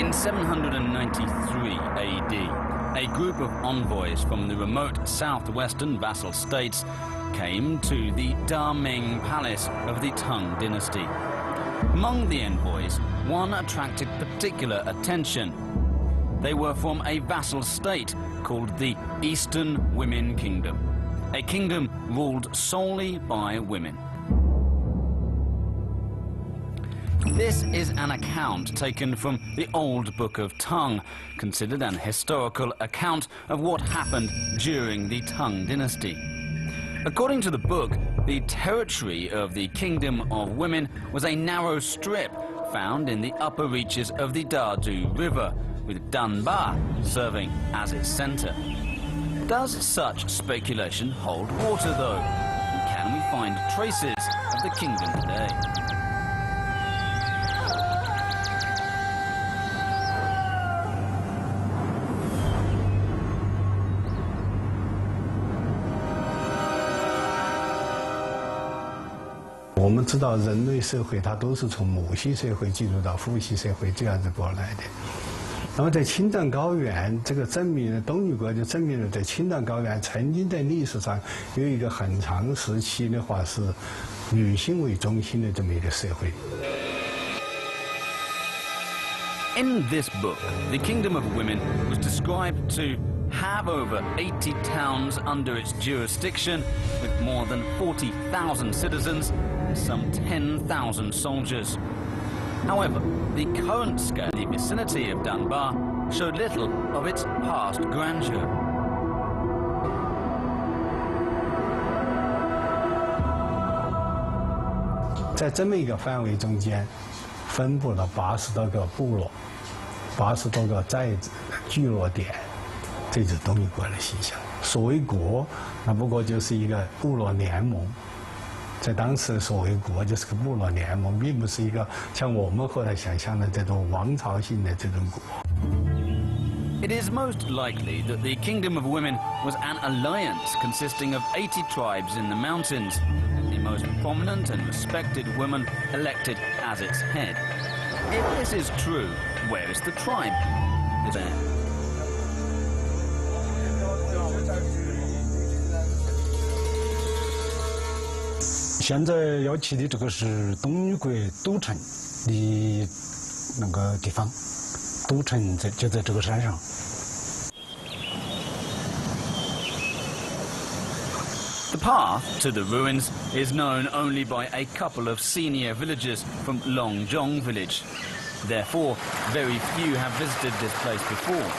In 793 AD, a group of envoys from the remote southwestern vassal states came to the Daming palace of the Tang dynasty. Among the envoys, one attracted particular attention. They were from a vassal state called the Eastern Women Kingdom, a kingdom ruled solely by women. This is an account taken from the Old Book of Tang, considered an historical account of what happened during the Tang dynasty. According to the book, the territory of the Kingdom of Women was a narrow strip found in the upper reaches of the Dadu River, with Danba serving as its center. Does such speculation hold water, though? And can we find traces of the kingdom today? 我们知道，人类社会它都是从母系社会进入到父系社会这样子过来的。那么在青藏高原，这个证明了东尼国就证明了，在青藏高原曾经在历史上有一个很长时期的话是女性为中心的这么一个社会。 In this book, the Kingdom of Women was described to have over 80 towns under its jurisdiction, with more than 40,000 citizens and some 10,000 soldiers. However, the current scaly vicinity of Danba showed little of its past grandeur. 在这么一个范围中间，分布了80多个部落，80多个寨子、聚落点，这就是东尼国的形象。所谓国，那不过就是一个部落联盟。在当时，所谓国就是个部落联盟，并不是一个像我们后来想象的这种王朝性的这种国。 It is most likely that the Kingdom of Women was an alliance consisting of 80 tribes in the mountains, and the most prominent and respected woman elected as its head. If this is true, where is the tribe? There. 现在要去的这个是东尼国都城的那个地方，都城就在这个山上。 The path to the ruins is known only by a couple of senior villagers from Longzhong village. Therefore, very few have visited this place before.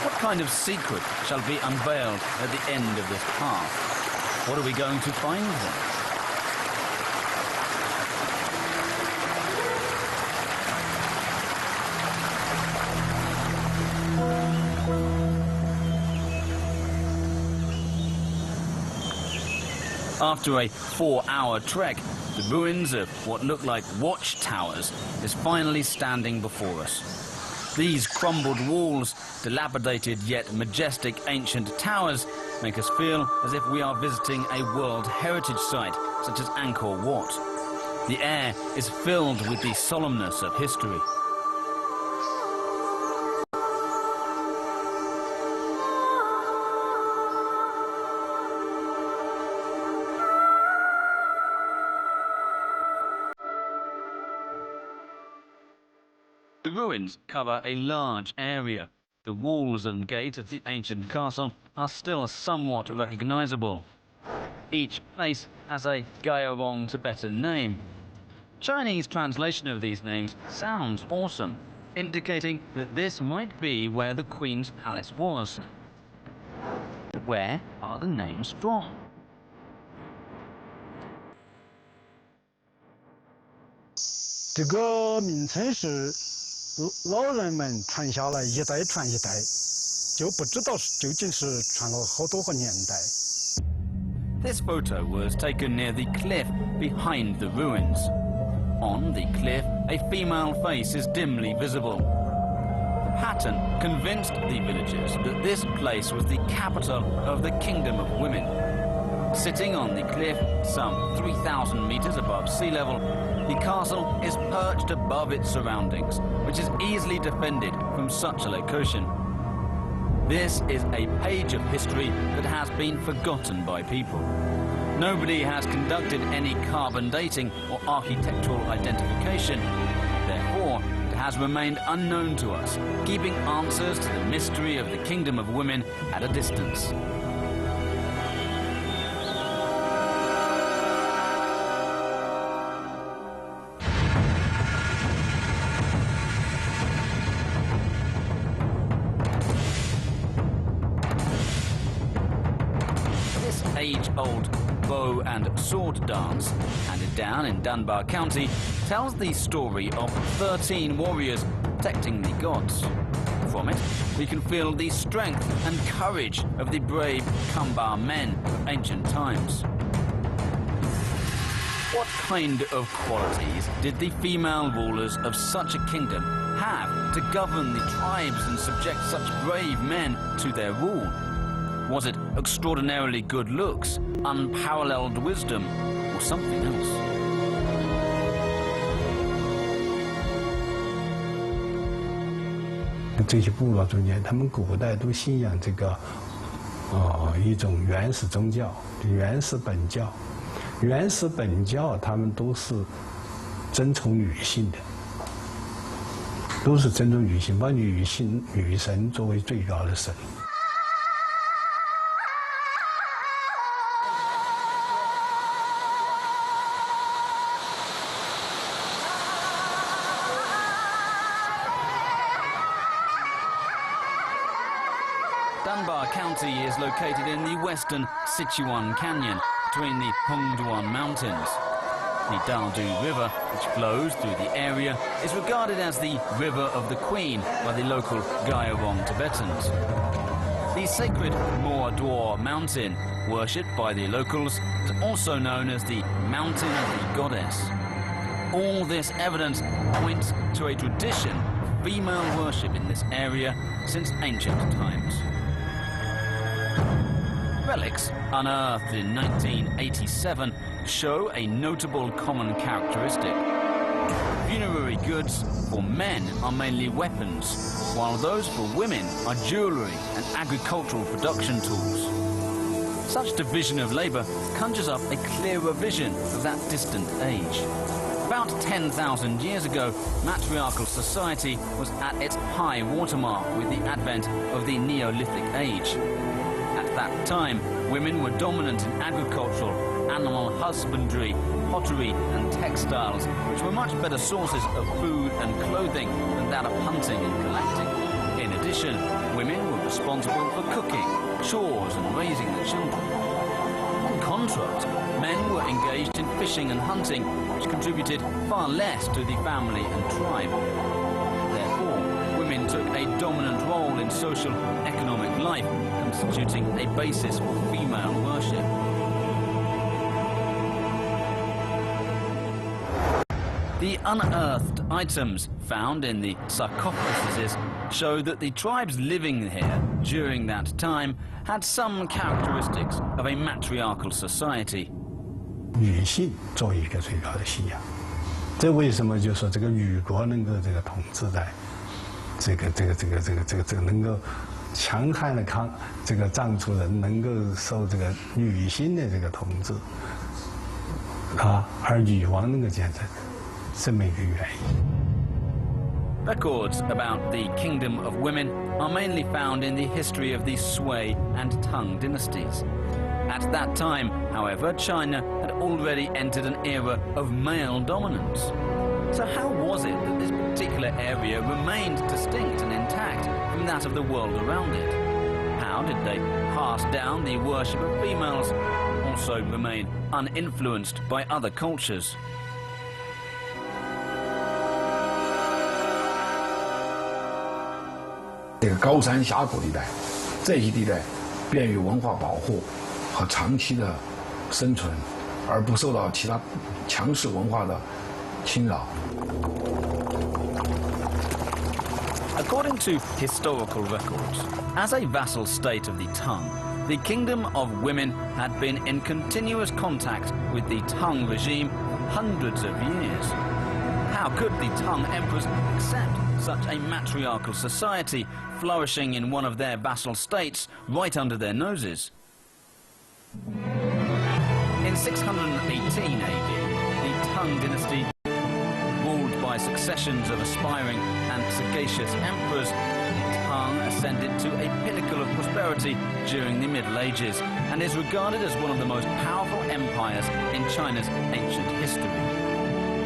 What kind of secret shall be unveiled at the end of this path? What are we going to find there? After a 4-hour trek, the ruins of what look like watchtowers is finally standing before us. These crumbled walls, dilapidated yet majestic ancient towers, make us feel as if we are visiting a World Heritage Site, such as Angkor Wat. The air is filled with the solemnness of history. The ruins cover a large area. The walls and gate of the ancient castle are still somewhat recognizable. Each place has a Gayarong Tibetan name. Chinese translation of these names sounds awesome, indicating that this might be where the Queen's palace was. Where are the names from? 这个名称是老人们传下来，一代传一代，就不知道究竟是传了好多个年代。 This photo was taken near the cliff behind the ruins. On the cliff, a female face is dimly visible. The pattern convinced the villagers that this place was the capital of the Kingdom of Women. Sitting on the cliff, some 3,000 meters above sea level, the castle is perched above its surroundings, which is easily defended from such a location. This is a page of history that has been forgotten by people. Nobody has conducted any carbon dating or architectural identification. Therefore, it has remained unknown to us, keeping answers to the mystery of the Kingdom of Women at a distance. Age-old bow and sword dance, handed down in Danba County, tells the story of 13 warriors protecting the gods. From it, we can feel the strength and courage of the brave Kamba men of ancient times. What kind of qualities did the female rulers of such a kingdom have to govern the tribes and subject such brave men to their rule? Was it extraordinarily good looks, unparalleled wisdom, or something else? 这些部落中间，他们古代都信仰这个，一种原始宗教，原始本教。原始本教他们都是尊崇女性的，都是尊重女性，把女神作为最高的神。 Dunbar County is located in the western Sichuan Canyon between the Hongduan Mountains. The Daldu River, which flows through the area, is regarded as the River of the Queen by the local Gayarong Tibetans. The sacred Mosuo mountain, worshipped by the locals, is also known as the Mountain of the Goddess. All this evidence points to a tradition of female worship in this area since ancient times. Relics unearthed in 1987 show a notable common characteristic. Funerary goods for men are mainly weapons, while those for women are jewellery and agricultural production tools. Such division of labour conjures up a clearer vision of that distant age. About 10,000 years ago, matriarchal society was at its high watermark with the advent of the Neolithic age. At that time, women were dominant in agricultural, animal husbandry, pottery and textiles, which were much better sources of food and clothing than that of hunting and collecting. In addition, women were responsible for cooking, chores and raising the children. On contrast, men were engaged in fishing and hunting, which contributed far less to the family and tribe. Therefore, women took a dominant role in social and economic life, constituting a basis for female worship. The unearthed items found in the sarcophaguses show that the tribes living here during that time had some characteristics of a matriarchal society. 女性作为一个最高的信仰，这为什么就说这个女国能够这个统治在这个能够强悍的这个藏族人能够受这个女性的这个统治而女王能够建成这么一个原因。 Records about the Kingdom of Women are mainly found in the history of the Sui and Tang dynasties. At that time, however, China had already entered an era of male dominance. So how was it that this particular area remained distinct and intact from that of the world around it? How did they pass down the worship of females, also remain uninfluenced by other cultures? 这个高山峡谷地带，这些地带便于文化保护和长期的生存，而不受到其他强势文化的侵扰。 According to historical records, as a vassal state of the Tang, the Kingdom of Women had been in continuous contact with the Tang regime for hundreds of years. How could the Tang emperors accept such a matriarchal society flourishing in one of their vassal states right under their noses? In 618 AD, the Tang dynasty, ruled by successions of aspiring and sagacious emperors, Tang ascended to a pinnacle of prosperity during the Middle Ages and is regarded as one of the most powerful empires in China's ancient history.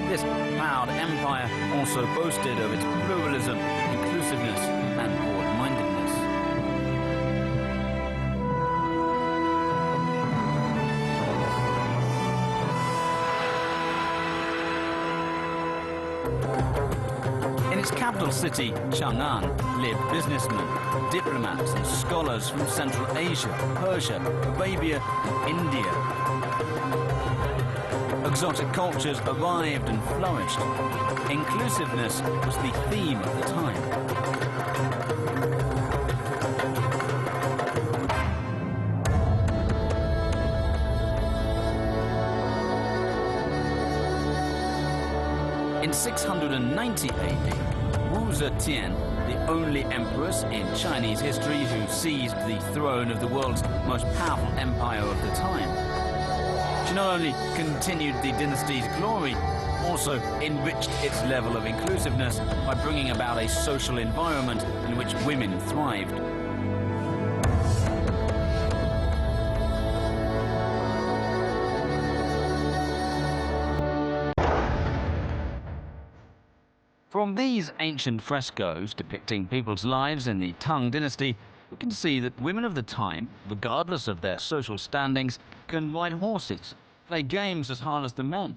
This proud empire also boasted of its pluralism, inclusiveness, and broad-mindedness. In its capital city, Chang'an, lived businessmen, diplomats and scholars from Central Asia, Persia, Arabia and India. Exotic cultures arrived and flourished. Inclusiveness was the theme of the time. In 690 AD, Wu Zetian, the only empress in Chinese history who seized the throne of the world's most powerful empire of the time. She not only continued the dynasty's glory, also enriched its level of inclusiveness by bringing about a social environment in which women thrived. From these ancient frescoes depicting people's lives in the Tang dynasty, we can see that women of the time, regardless of their social standings, can ride horses, play games as hard as the men.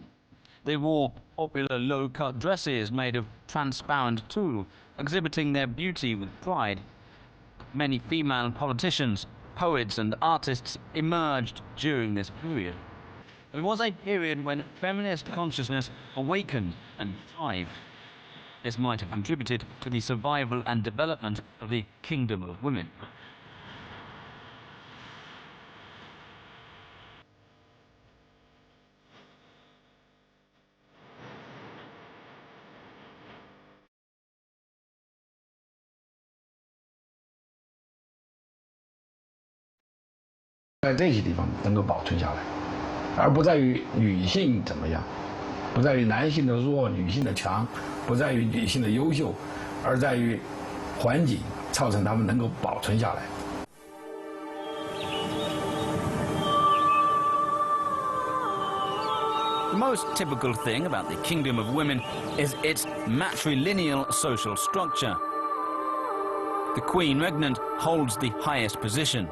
They wore popular low-cut dresses made of transparent tulle, exhibiting their beauty with pride. Many female politicians, poets and artists emerged during this period. It was a period when feminist consciousness awakened and thrived. This might have contributed to the survival and development of the Kingdom of Women.在这些地方能够保存下来，而不在于女性怎么样，不在于男性的弱、女性的强，不在于女性的优秀，而在于环境造成他们能够保存下来。 The most typical thing about the Kingdom of Women is its matrilineal social structure. The Queen Regnant holds the highest position.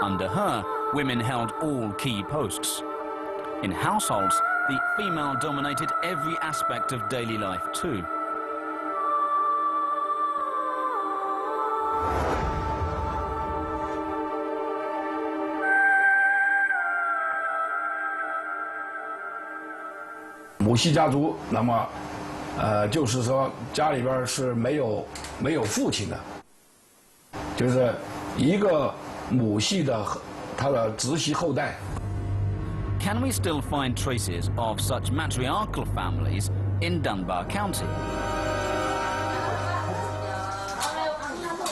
Under her, women held all key posts. In households, the female dominated every aspect of daily life too. "母系家族，那么，就是说家里边是没有父亲的，就是一个母系的他的直系后代。 Can we still find traces of such matriarchal families in Danba County?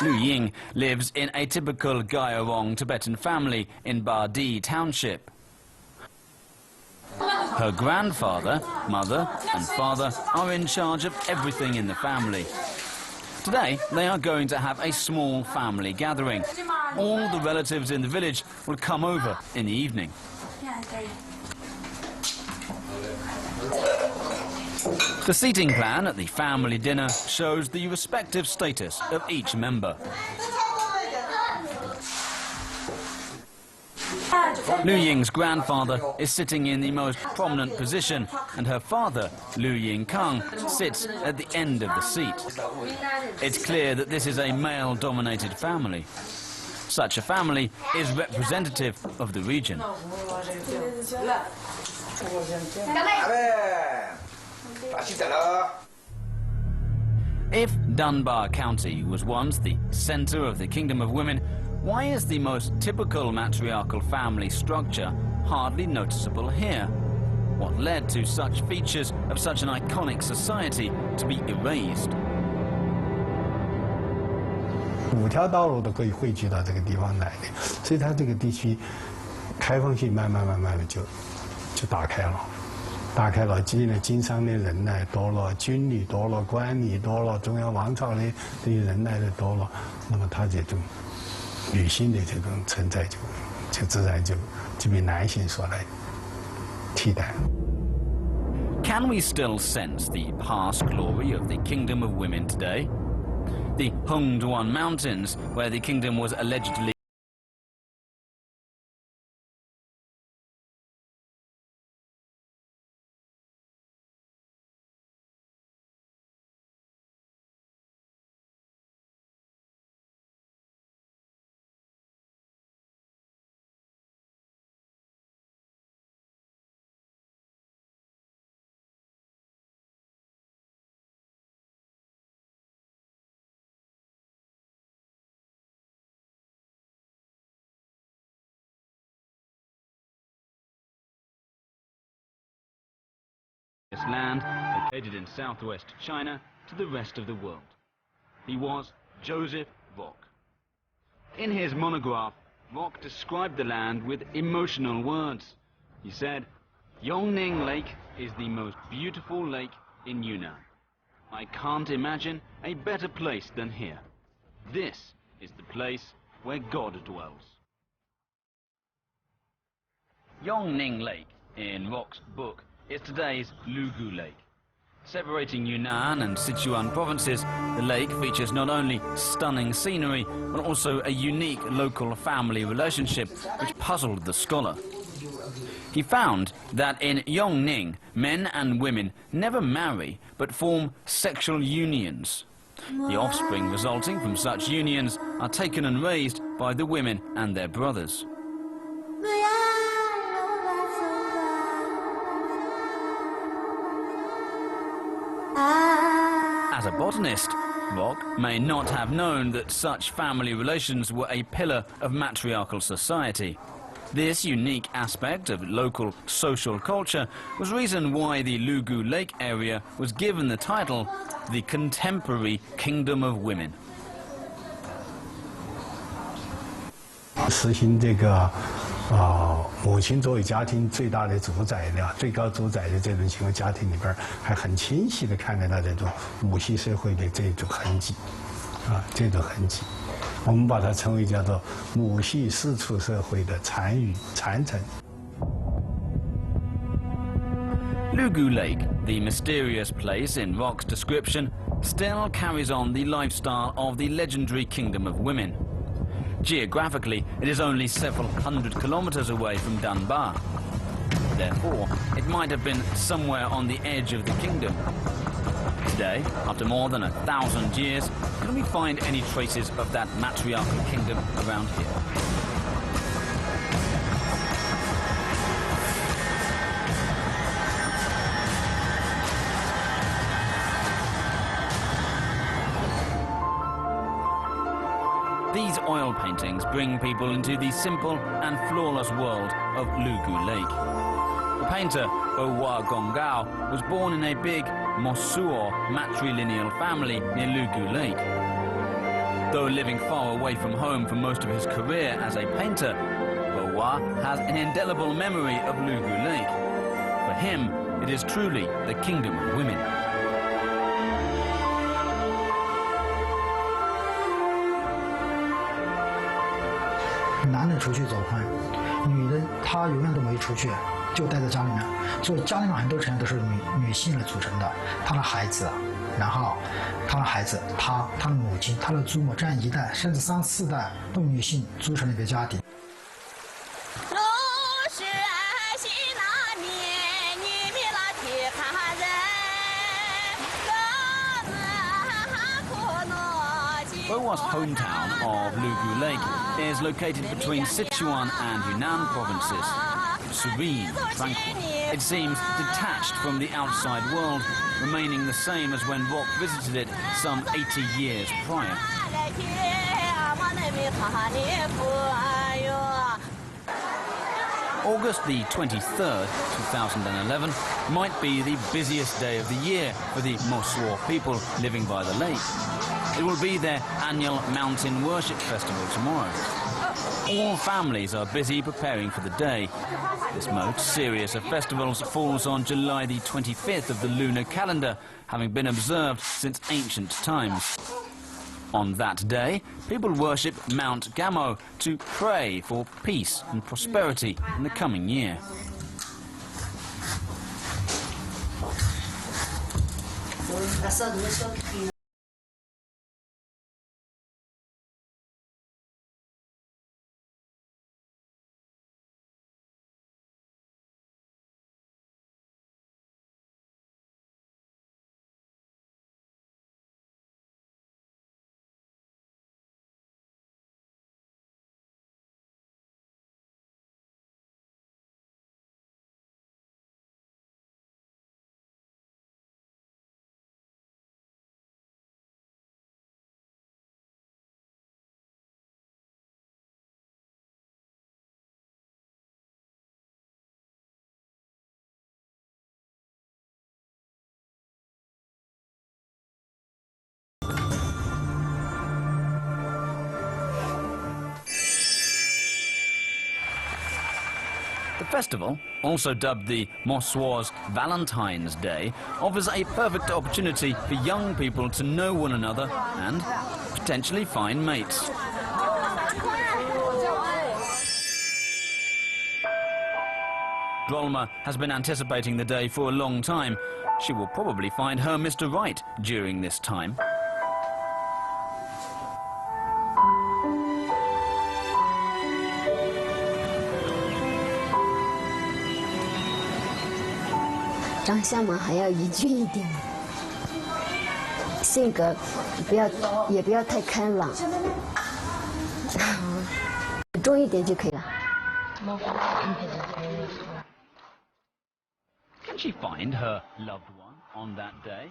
Lu Ying lives in a typical Gayarong Tibetan family in Badi Township. Her grandfather, mother and father are in charge of everything in the family. Today, they are going to have a small family gathering. All the relatives in the village will come over in the evening. The seating plan at the family dinner shows the respective status of each member. Lu Ying's grandfather is sitting in the most prominent position, and her father, Lu Yingkang, sits at the end of the seat. It's clear that this is a male-dominated family. Such a family is representative of the region. If Danba County was once the center of the Kingdom of Women, why is the most typical matriarchal family structure hardly noticeable here? what led to such features of such an iconic society to be erased. 5条道路都可以汇聚到这个地方来的，所以它这个地区开放性慢慢的就打开了，经商的人呢多了，军旅多了，官吏多了，中央王朝的这些人来的多了，那么它这种女性的这种存在就自然就被男性所来替代。 Can we still sense the past glory of the kingdom of women today? The Wudang Mountains, where the kingdom was allegedly this land, located in southwest China, to the rest of the world. He was Joseph Rock. In his monograph, Rock described the land with emotional words. He said, "Yongning Lake is the most beautiful lake in Yunnan. I can't imagine a better place than here. This is the place where God dwells." Yongning Lake, in Rock's book, is today's Lugu Lake. Separating Yunnan and Sichuan provinces, the lake features not only stunning scenery, but also a unique local family relationship which puzzled the scholar. He found that in Yongning, men and women never marry, but form sexual unions. The offspring resulting from such unions are taken and raised by the women and their brothers. As a botanist, Rock may not have known that such family relations were a pillar of matriarchal society. This unique aspect of local social culture was reason why the Lugu Lake area was given the title the Contemporary Kingdom of Women. 实行这个母亲作为家庭最大的主宰的、最高主宰的这种情况，家庭里边还很清晰地看得到这种母系社会的这种痕迹，这种痕迹，我们把它称为叫做母系氏族社会的残余传承。Lugu Lake, the mysterious place in Rock's description, still carries on the lifestyle of the legendary Kingdom of Women. Geographically, it is only several hundred kilometers away from Danba. Therefore, it might have been somewhere on the edge of the kingdom. Today, after more than 1,000 years, can we find any traces of that matriarchal kingdom around here? These oil paintings bring people into the simple and flawless world of Lugu Lake. The painter, Wudang was born in a big Mosuo matrilineal family near Lugu Lake. Though living far away from home for most of his career as a painter, Wudang has an indelible memory of Lugu Lake. For him, it is truly the kingdom of women. 男人出去走婚，女人她永远都没出去，就待在家里面。所以家里面很多成员都是女性来组成的，她的孩子，然后她的孩子，她的母亲，她的祖母，这样一代甚至3、4代都女性组成了一个家庭。 Boa's hometown of Lugu Lake is located between Sichuan and Yunnan provinces. Serene, tranquil. It seems detached from the outside world, remaining the same as when Rock visited it some 80 years prior. August the 23rd, 2011, might be the busiest day of the year for the Mosuo people living by the lake. It will be their annual mountain worship festival tomorrow. All families are busy preparing for the day. This most serious of festivals falls on July the 25th of the lunar calendar, having been observed since ancient times. On that day, people worship Mount Gamo to pray for peace and prosperity in the coming year. The festival, also dubbed the Mosuo's Valentine's Day, offers a perfect opportunity for young people to know one another and potentially find mates. Drolma has been anticipating the day for a long time. She will probably find her Mr. Right during this time.长相嘛还要宜俊一点，性格也不要太开朗，重一点就可以了。Can she find her loved one on that day?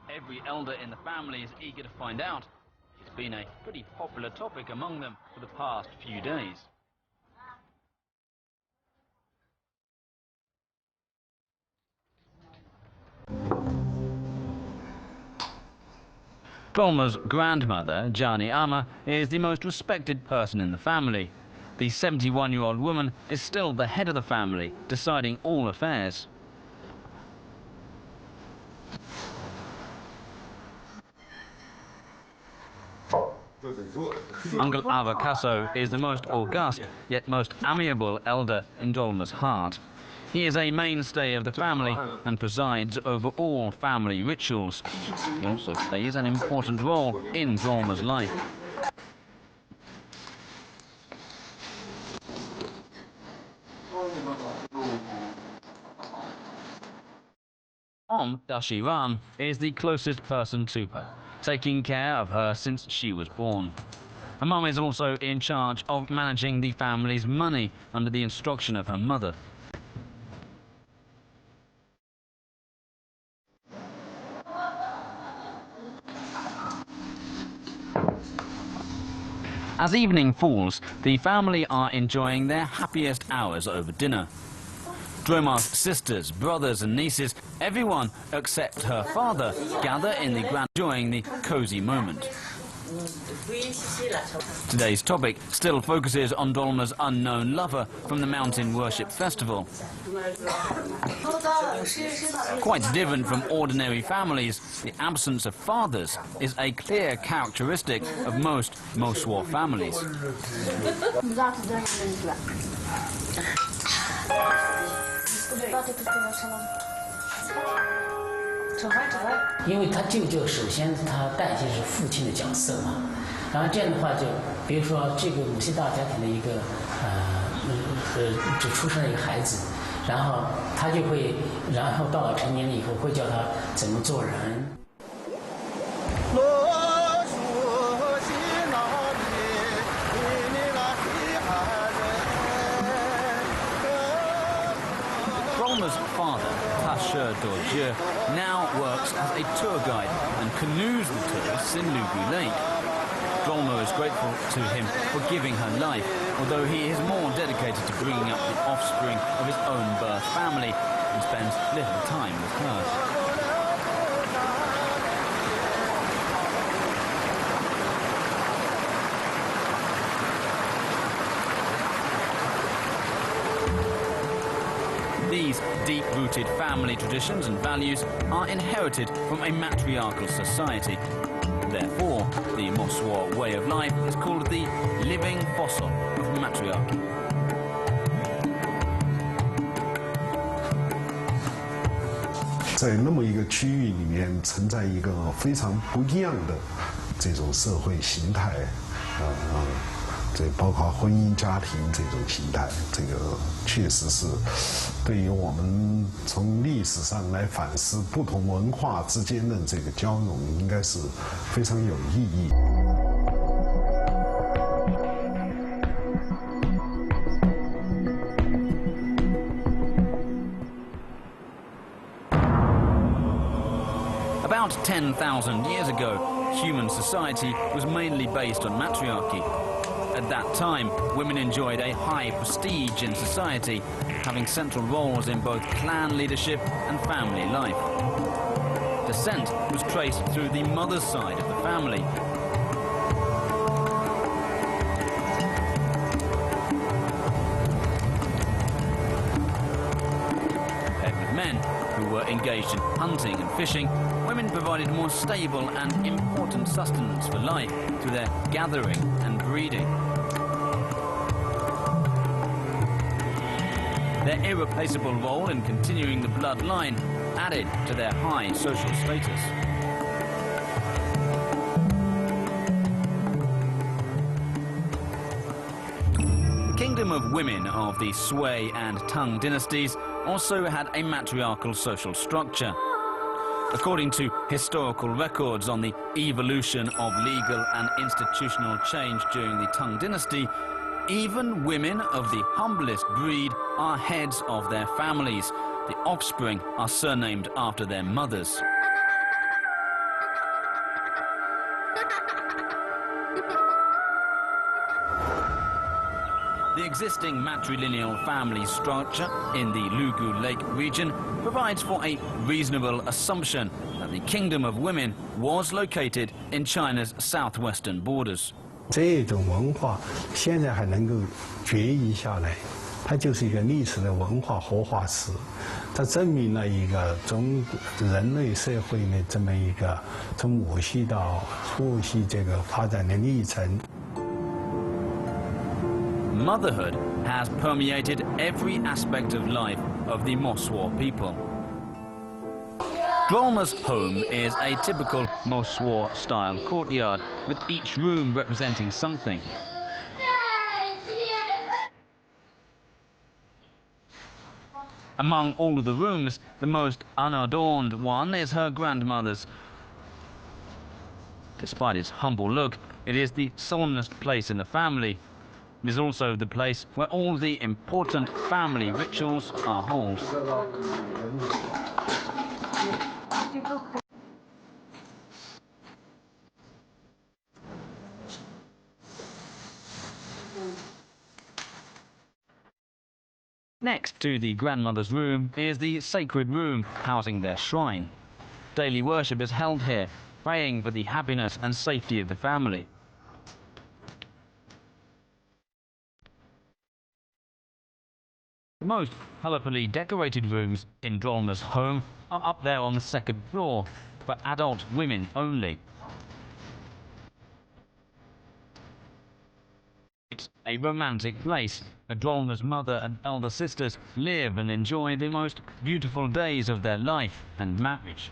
Every elder in the family is eager to find out. It's been a pretty popular topic among them for the past few days. Drolma's grandmother, Jani Ama, is the most respected person in the family. The 71-year-old woman is still the head of the family, deciding all affairs. Uncle Avakaso is the most august, yet most amiable elder in Drolma's heart. He is a mainstay of the family and presides over all family rituals. He also plays an important role in Drolma's life. Dashiram is the closest person to her, taking care of her since she was born. Her mum is also in charge of managing the family's money under the instruction of her mother. As evening falls, the family are enjoying their happiest hours over dinner. Drolma's sisters, brothers and nieces, everyone except her father, gather in the grand enjoying the cozy moment. Today's topic still focuses on Drolma's unknown lover from the mountain worship festival. Quite different from ordinary families, the absence of fathers is a clear characteristic of most Mosuo families. 因为他舅舅首先他代替是父亲的角色嘛，然后这样的话就，比如说这个母系大家庭的一个就出生了一个孩子，然后他就会，然后到了成年了以后会教他怎么做人。 Drolma's father, Tasha Dorje, now works as a tour guide and canoes the tourists in Lugu Lake. Drolma is grateful to him for giving her life, although he is more dedicated to bringing up the offspring of his own birth family and spends little time with her. These deep-rooted family traditions and values are inherited from a matriarchal society. Therefore, the Mosuo way of life is called the living fossil of matriarchy. 在那么一个区域里面，存在一个非常不一样的这种社会形态，这包括婚姻家庭这种形态，这个确实是对于我们从历史上来反思不同文化之间的这个交融，应该是非常有意义。 About 10,000 years ago, human society was mainly based on matriarchy. At that time, women enjoyed a high prestige in society, having central roles in both clan leadership and family life. Descent was traced through the mother's side of the family. Paired with men who were engaged in hunting and fishing, women provided more stable and important sustenance for life through their gathering and breeding. Their irreplaceable role in continuing the bloodline added to their high social status. The kingdom of women of the Sui and Tang dynasties also had a matriarchal social structure. According to historical records on the evolution of legal and institutional change during the Tang dynasty, even women of the humblest breed are heads of their families. The offspring are surnamed after their mothers. The existing matrilineal family structure in the Lugu Lake region provides for a reasonable assumption that the Kingdom of Women was located in China's southwestern borders. 这种文化现在还能够决议下来，它就是一个历史的文化活化石，它证明了一个中人类社会的这么一个从母系到父系这个发展的历程。 Motherhood has permeated every aspect of life of the Mosuo people. Drolma's home is a typical Mosuo-style courtyard, with each room representing something. Among all of the rooms, the most unadorned one is her grandmother's. Despite its humble look, it is the solemnest place in the family. It is also the place where all the important family rituals are held. Next to the grandmother's room is the sacred room housing their shrine. Daily worship is held here, praying for the happiness and safety of the family. The most colourfully decorated rooms in Drolma's home are up there on the second floor, for adult women only. It's a romantic place, where Drolma's mother and elder sisters live and enjoy the most beautiful days of their life and marriage.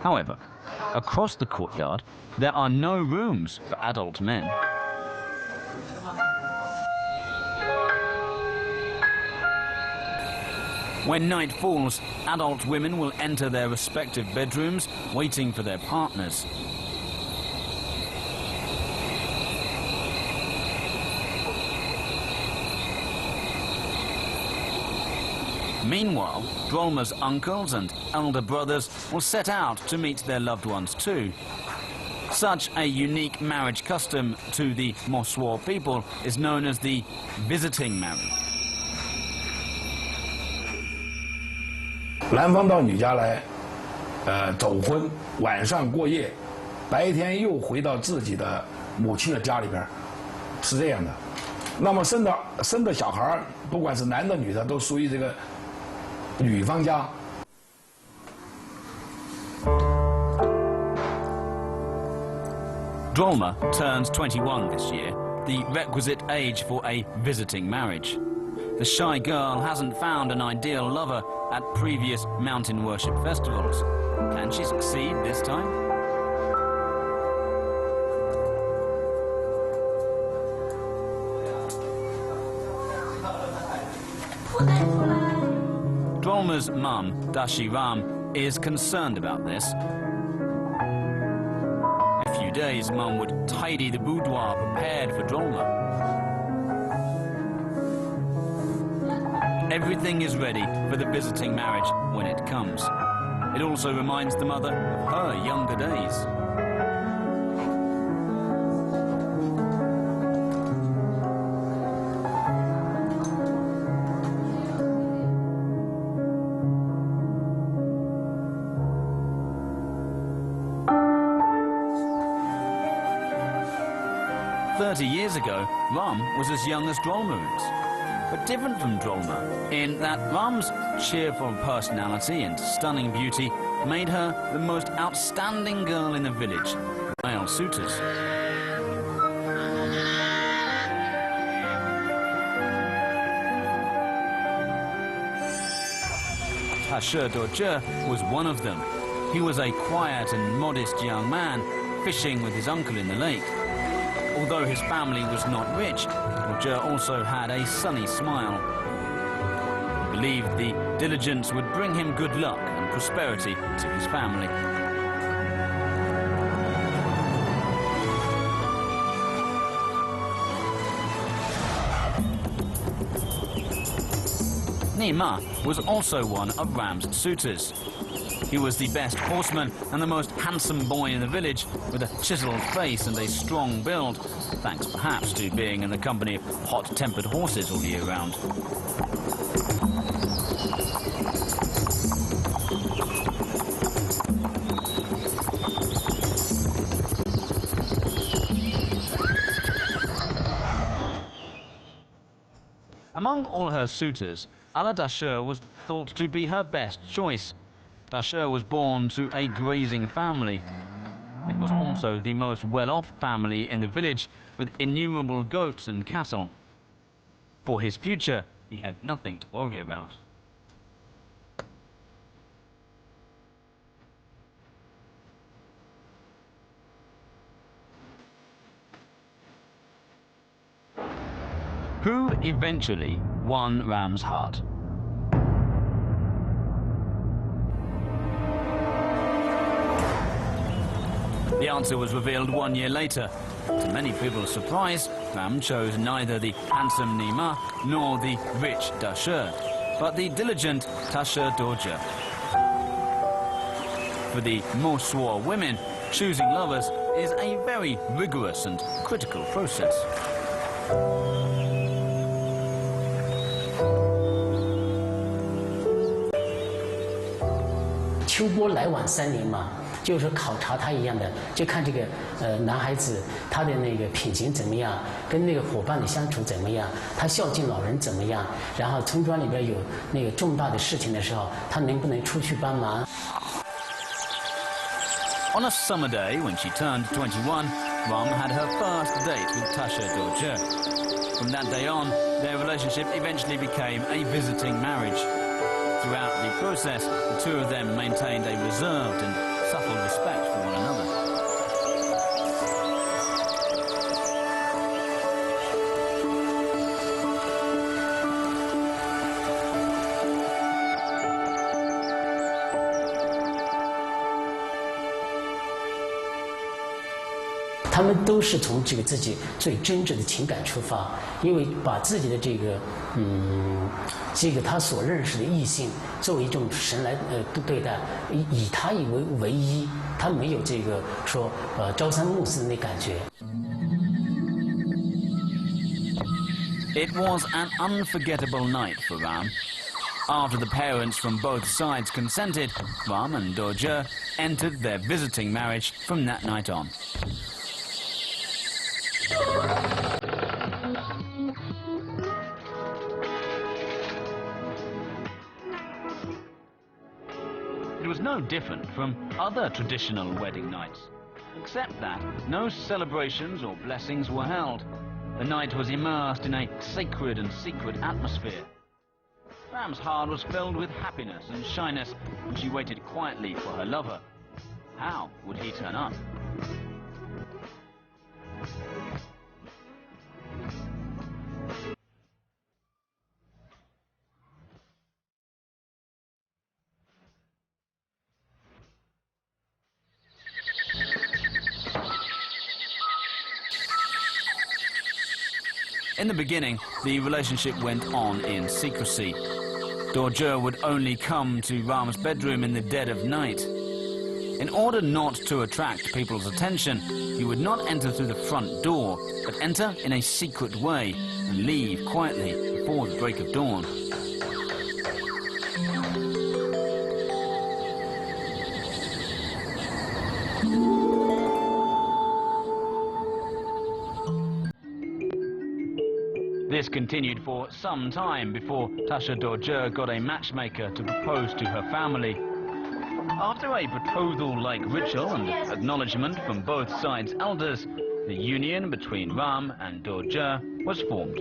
However, across the courtyard, there are no rooms for adult men. When night falls, adult women will enter their respective bedrooms, waiting for their partners. Meanwhile, Drolma's uncles and elder brothers will set out to meet their loved ones too. Such a unique marriage custom to the Mosuo people is known as the visiting marriage. 男方到女家来，走婚，晚上过夜，白天又回到自己的母亲的家里边，是这样的。那么生的小孩，不管是男的女的，都属于这个女方家。 Drolma turns 21 this year, the requisite age for a visiting marriage. The shy girl hasn't found an ideal lover at previous mountain worship festivals. Can she succeed this time? Drolma's mum, Dashiram, is concerned about this. Days, Mum would tidy the boudoir prepared for Drolma. Everything is ready for the visiting marriage when it comes. It also reminds the mother of her younger days. Years ago, Ram was as young as Drolma is, but different from Drolma in that Ram's cheerful personality and stunning beauty made her the most outstanding girl in the village, male suitors. Tashe Dorje was one of them. He was a quiet and modest young man fishing with his uncle in the lake. Although his family was not rich, Roger also had a sunny smile. He believed the diligence would bring him good luck and prosperity to his family. Nima was also one of Ram's suitors. He was the best horseman and the most handsome boy in the village, with a chiseled face and a strong build, thanks perhaps to being in the company of hot-tempered horses all year round. Among all her suitors, Ala Dashe was thought to be her best choice. Dashe was born to a grazing family. It was also the most well-off family in the village, with innumerable goats and cattle. For his future, he had nothing to worry about. Who eventually won Ram's heart? The answer was revealed 1 year later. To many people's surprise, Ram chose neither the handsome Nima nor the rich Dashe, but the diligent Tashe Dorje. For the Mosuo women, choosing lovers is a very rigorous and critical process. 秋波来往3年嘛，就是考察他一样的，就看这个男孩子他的那个品行怎么样，跟那个伙伴的相处怎么样，他孝敬老人怎么样，然后村庄里边有那个重大的事情的时候，他能不能出去帮忙。 On a summer day, when she turned 21, Ram had her first date with Tashe Dorje. From that day on, their relationship eventually became a visiting marriage. Throughout the process, the two of them maintained a reserved and subtle respect for one another. 他们都是从这个自己最真挚的情感出发，因为把自己的这个他所认识的异性作为一种神来对待，以他为唯一，他没有这个说朝三暮四的那感觉。 It was an unforgettable night for Ram. After the parents from both sides consented, Ram and Dorje entered their visiting marriage from that night on. It was no different from other traditional wedding nights, except that no celebrations or blessings were held. The night was immersed in a sacred and secret atmosphere. Ram's heart was filled with happiness and shyness when she waited quietly for her lover. How would he turn up? In the beginning, the relationship went on in secrecy. Dorje would only come to Ram's bedroom in the dead of night. In order not to attract people's attention, he would not enter through the front door, but enter in a secret way and leave quietly before the break of dawn. This continued for some time before Tasha Dorje got a matchmaker to propose to her family. After a betrothal-like ritual and acknowledgement from both sides' elders, the union between Ram and Dorje was formed.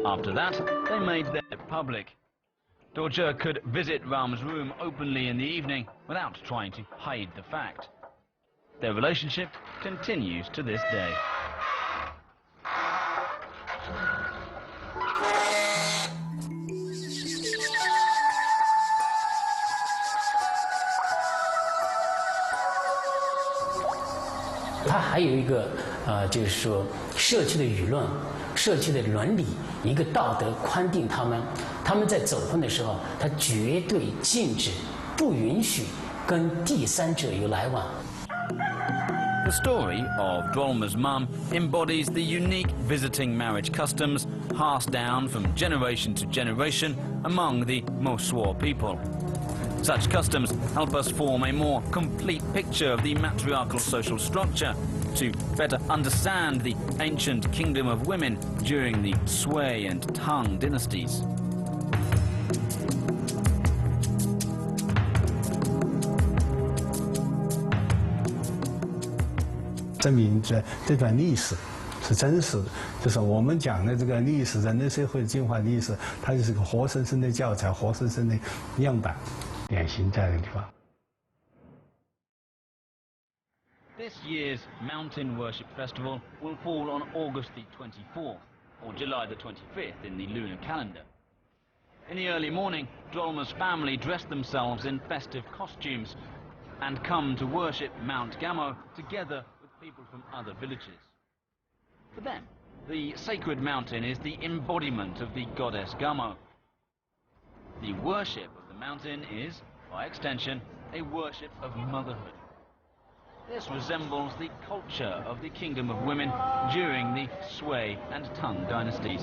After that, they made their public. Dorje could visit Ram's room openly in the evening without trying to hide the fact. Their relationship continues to this day.它还有一个就是说社区的舆论、社区的伦理、一个道德宽定他们在走婚的时候，他绝对禁止、不允许跟第三者有来往。 The story of Drolma's mum embodies the unique visiting marriage customs passed down from generation to generation among the Mosuo people. Such customs help us form a more complete picture of the matriarchal social structure, to better understand the ancient kingdom of women during the Sui and Tang dynasties. 证明这段历史是真实的，就是我们讲的这个历史，人类社会进化历史，它就是个活生生的教材，活生生的样板，典型在这个地方。 This year's Mountain Worship Festival will fall on August the 24th, or July the 25th in the lunar calendar. In the early morning, Drolma's family dress themselves in festive costumes and come to worship Mount Gamo together with people from other villages. For them, the sacred mountain is the embodiment of the goddess Gamo. The worship of the mountain is, by extension, a worship of motherhood. This resembles the culture of the Kingdom of Women during the Sui and Tang dynasties.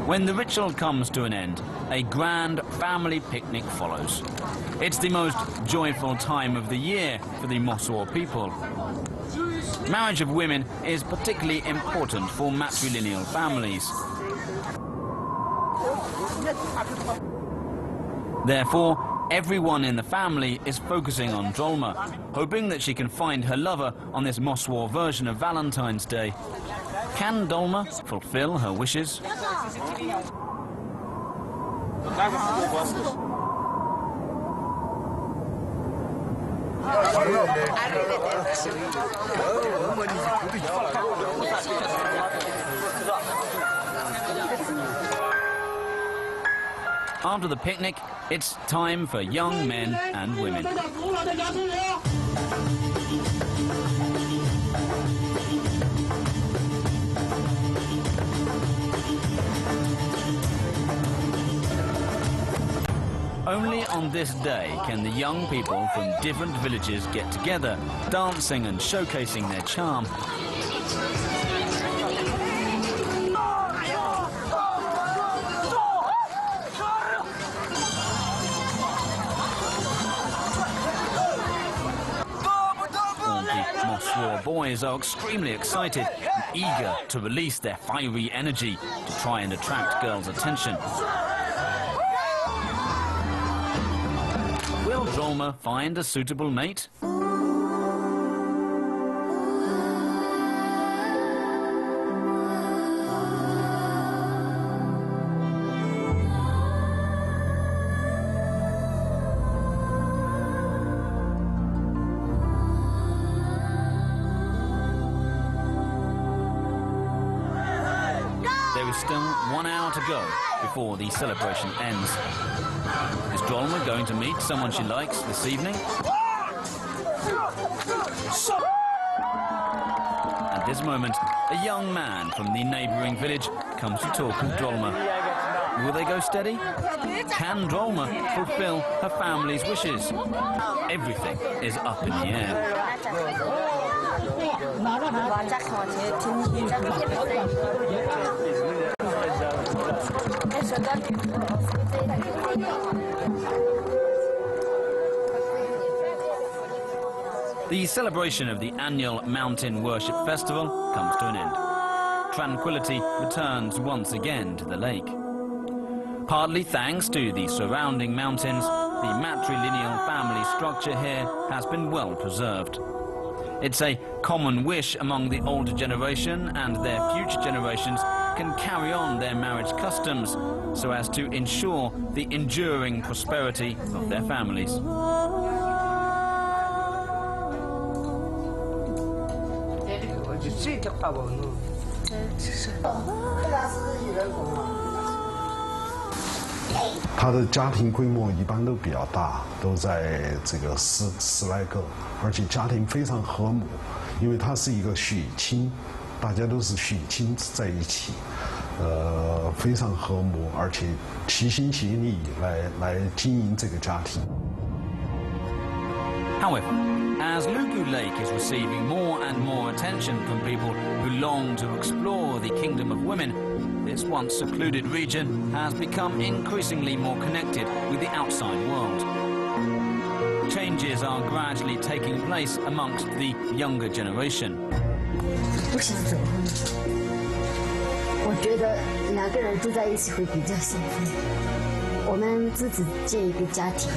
When the ritual comes to an end, a grand family picnic follows. It's the most joyful time of the year for the Mosuo people. Marriage of women is particularly important for matrilineal families. Therefore, everyone in the family is focusing on Drolma, hoping that she can find her lover on this Mosuo version of Valentine's Day. Can Dolma fulfill her wishes? After the picnic, it's time for young men and women. Only on this day can the young people from different villages get together, dancing and showcasing their charm. All the Mosuo boys are extremely excited and eager to release their fiery energy to try and attract girls' attention. Will Dolma find a suitable mate? There is still 1 hour to go before the celebration ends. Is Dolma going to meet someone she likes this evening? At this moment, a young man from the neighbouring village comes to talk with Dolma. Will they go steady? Can Dolma fulfill her family's wishes? Everything is up in the air. The celebration of the annual Mountain Worship Festival comes to an end. Tranquility returns once again to the lake. Partly thanks to the surrounding mountains, the matrilineal family structure here has been well preserved. It's a common wish among the older generation, and their future generations can carry on their marriage customs so as to ensure the enduring prosperity of their families.他的家庭规模一般都比较大，都在这个十来个，而且家庭非常和睦，因为他是一个血亲，大家都是血亲在一起，非常和睦，而且齐心协力来经营这个家庭。However, as Lugu Lake is receiving more and more attention from people who long to explore the kingdom of women, this once secluded region has become increasingly more connected with the outside world. Changes are gradually taking place amongst the younger generation. 不想走婚，我觉得2个人住在一起会比较幸福。我们自己建一个家庭。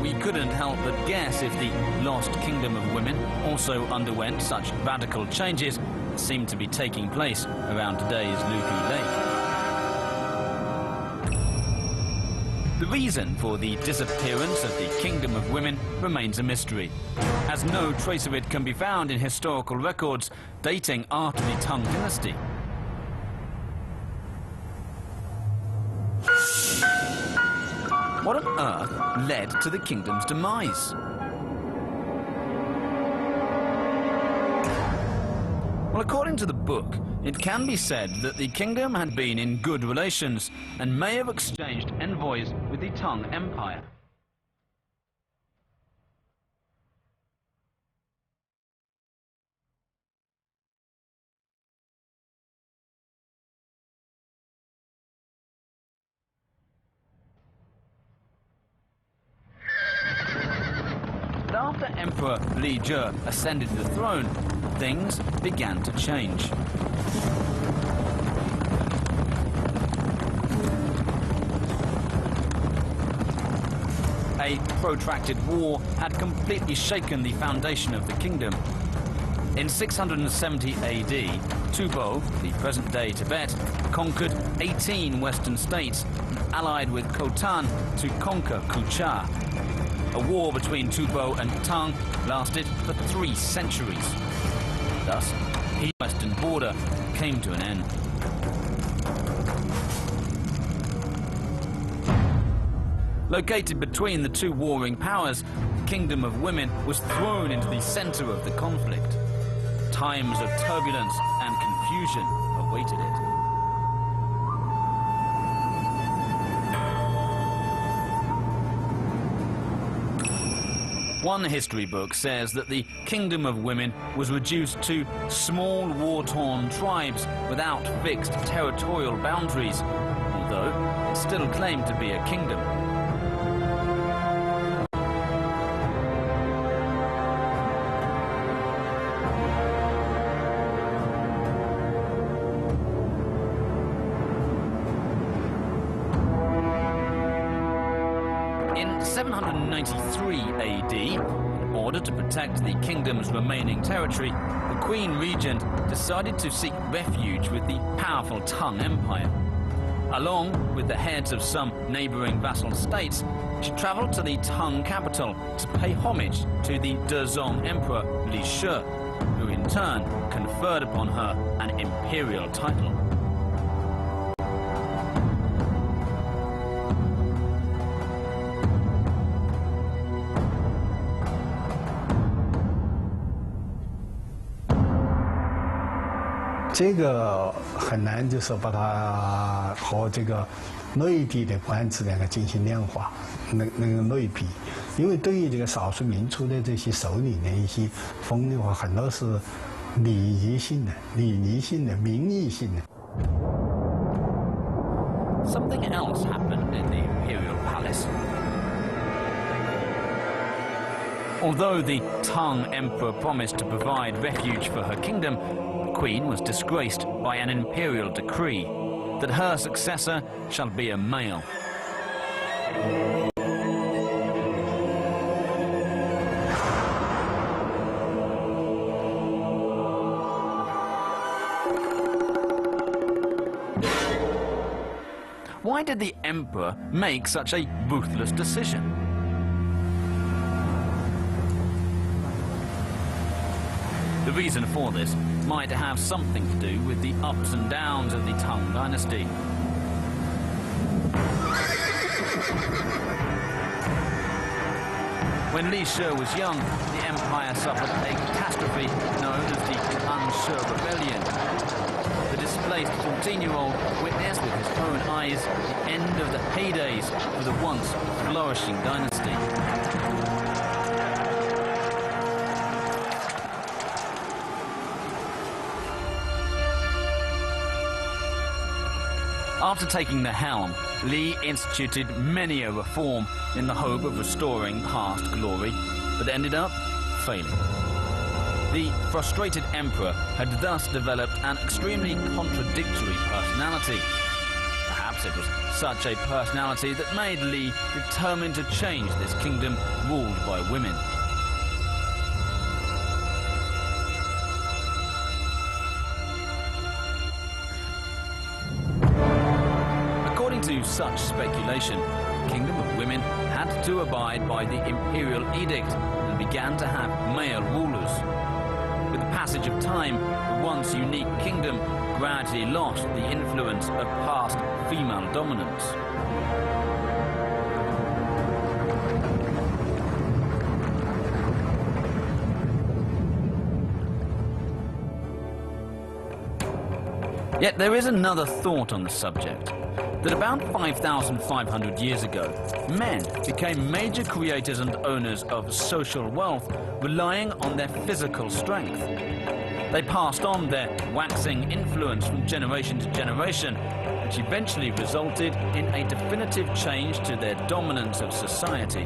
We couldn't help but guess if the lost kingdom of women also underwent such radical changes that seem to be taking place around today's Lugu Lake. The reason for the disappearance of the kingdom of women remains a mystery, as no trace of it can be found in historical records dating after the Tang dynasty. What on earth led to the kingdom's demise? Well, according to the book, it can be said that the kingdom had been in good relations and may have exchanged envoys with the Tang Empire. But after Emperor Li Jie ascended to the throne, things began to change. A protracted war had completely shaken the foundation of the kingdom. In 670 AD, Tubo, the present-day Tibet, conquered 18 western states and allied with Khotan to conquer Kucha. A war between Tubo and Tang lasted for 3 centuries. Thus, the western border came to an end. Located between the two warring powers, the Kingdom of Women was thrown into the center of the conflict. Times of turbulence and confusion awaited it. One history book says that the Kingdom of Women was reduced to small war-torn tribes without fixed territorial boundaries, although it still claimed to be a kingdom. In 793 AD, in order to protect the kingdom's remaining territory, the Queen Regent decided to seek refuge with the powerful Tang Empire. Along with the heads of some neighboring vassal states, she traveled to the Tang capital to pay homage to the Dezong Emperor Li Shi, who in turn conferred upon her an imperial title. 这个很难，就是把它和这个内地的官制两个进行量化，那个类比，因为对于这个少数民族的这些首领的一些封的话，很多是礼仪性的、礼仪性的、民意性的。 Something else happened in the imperial palace. Although the Tang emperor promised to provide refuge for her kingdom, the queen was disgraced by an imperial decree that her successor shall be a male. Why did the emperor make such a ruthless decision? The reason for this might have something to do with the ups and downs of the Tang dynasty. When Li Shi was young, the empire suffered a catastrophe known as the Shi Rebellion. The displaced 14-year-old witnessed with his own eyes the end of the heydays of the once flourishing dynasty. After taking the helm, Li instituted many a reform in the hope of restoring past glory, but ended up failing. The frustrated emperor had thus developed an extremely contradictory personality. Perhaps it was such a personality that made Li determined to change this kingdom ruled by women. According to such speculation, the Kingdom of Women had to abide by the imperial edict and began to have male rulers. With the passage of time, the once unique kingdom gradually lost the influence of past female dominance. Yet there is another thought on the subject, that about 5,500 years ago, men became major creators and owners of social wealth, relying on their physical strength. They passed on their waxing influence from generation to generation, which eventually resulted in a definitive change to their dominance of society.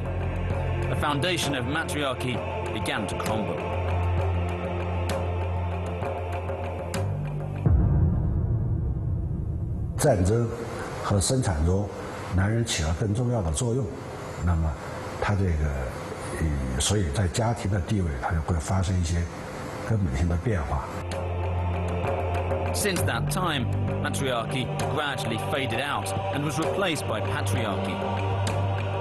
The foundation of matriarchy began to crumble. 战争和生产中，男人起了更重要的作用，那么他这个，所以在家庭的地位，他就会发生一些根本性的变化。 Since that time, matriarchy gradually faded out and was replaced by patriarchy.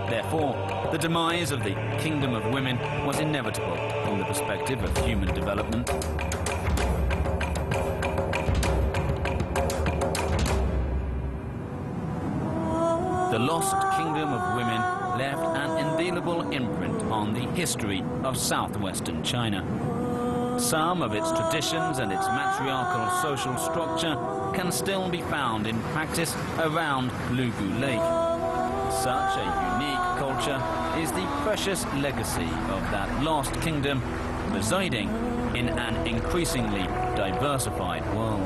Therefore, the demise of the kingdom of women was inevitable from the perspective of human development. The lost kingdom of women left an indelible imprint on the history of southwestern China. Some of its traditions and its matriarchal social structure can still be found in practice around Lugu Lake. Such a unique culture is the precious legacy of that lost kingdom residing in an increasingly diversified world.